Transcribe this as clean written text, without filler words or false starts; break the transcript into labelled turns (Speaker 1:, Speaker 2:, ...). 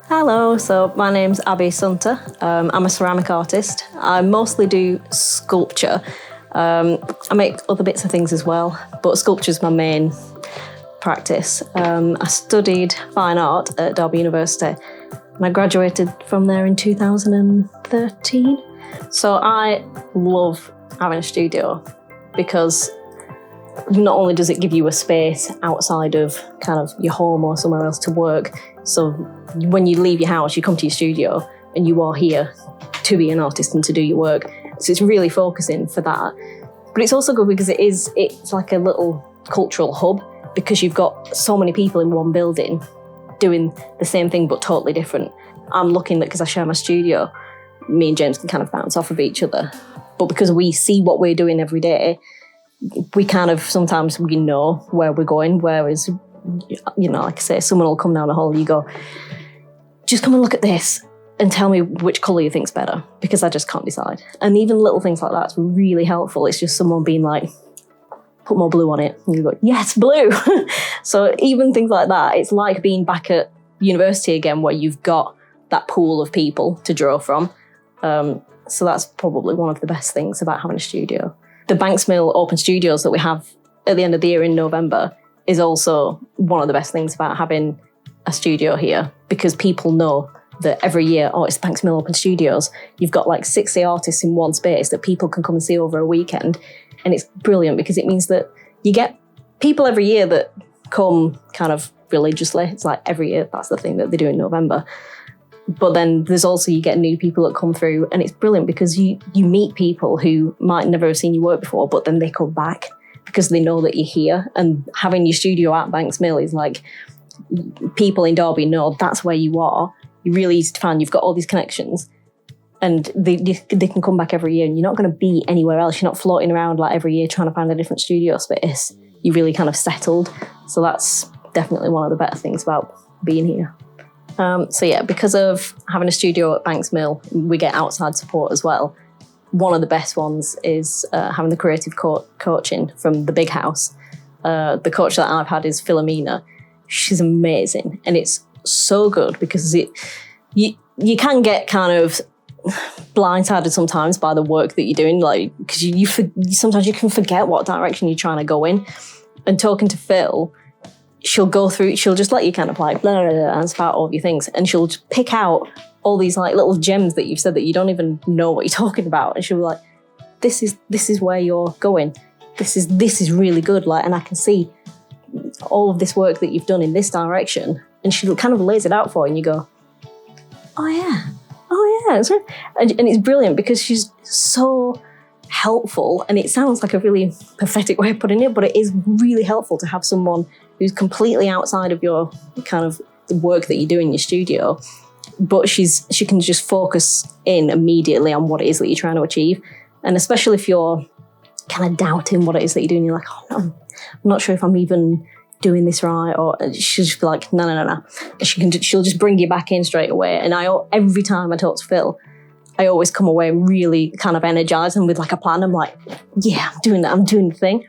Speaker 1: Hello, so my name's Abbie Sunter. I'm a ceramic artist. I mostly do sculpture. I make other bits of things as well, but sculpture's my main practice. I studied fine art at Derby University and I graduated from there in 2013. So I love having a studio because not only does it give you a space outside of kind of your home or somewhere else to work, so when you leave your house, you come to your studio and you are here to be an artist and to do your work. So it's really focusing for that. But it's also good because it's like a little cultural hub because you've got so many people in one building doing the same thing but totally different. I'm looking that because I share my studio, me and James can kind of bounce off of each other. But because we see what we're doing every day, we kind of, sometimes we know where we're going, whereas, you know, like I say, someone will come down a hall and you go, just come and look at this and tell me which colour you think's better, because I just can't decide. And even little things like that's really helpful. It's just someone being like, put more blue on it. And you go, yes, blue. So even things like that, it's like being back at university again, where you've got that pool of people to draw from. So that's probably one of the best things about having a studio. The Banks Mill Open Studios that we have at the end of the year in November is also one of the best things about having a studio here, because people know that every year, oh, it's Banks Mill Open Studios. You've got like 60 artists in one space that people can come and see over a weekend. And it's brilliant because it means that you get people every year that come kind of religiously. It's like every year, that's the thing that they do in November. But then there's also, you get new people that come through, and it's brilliant because you meet people who might never have seen your work before, but then they come back because they know that you're here. And having your studio at Banks Mill is like, people in Derby know that's where you are. You're really easy to find. You've got all these connections, and they can come back every year, and you're not going to be anywhere else. You're not floating around like every year trying to find a different studio space. You're really kind of settled. So that's definitely one of the better things about being here. So yeah, because of having a studio at Banks Mill, we get outside support as well. One of the best ones is having the creative coaching from the big house. The coach that I've had is Philomena. She's amazing, and it's so good because you can get kind of blindsided sometimes by the work that you're doing, like because sometimes you can forget what direction you're trying to go in. And talking to Phil, she'll just let you kind of like blah, blah, blah, and spout all of your things, and she'll just pick out all these like little gems that you've said that you don't even know what you're talking about, and she'll be like, this is where you're going, this is really good, like, and I can see all of this work that you've done in this direction, and she kind of lays it out for you, and you go, oh yeah, that's right. And it's brilliant because she's so helpful, and it sounds like a really pathetic way of putting it, but it is really helpful to have someone who's completely outside of your kind of the work that you do in your studio, but she can just focus in immediately on what it is that you're trying to achieve. And especially if you're kind of doubting what it is that you're doing, you're like, oh, no, I'm not sure if I'm even doing this right, or she'll just be like, no. And she'll just bring you back in straight away. And every time I talk to Phil, I always come away really kind of energized and with like a plan. I'm like, yeah, I'm doing that. I'm doing the thing.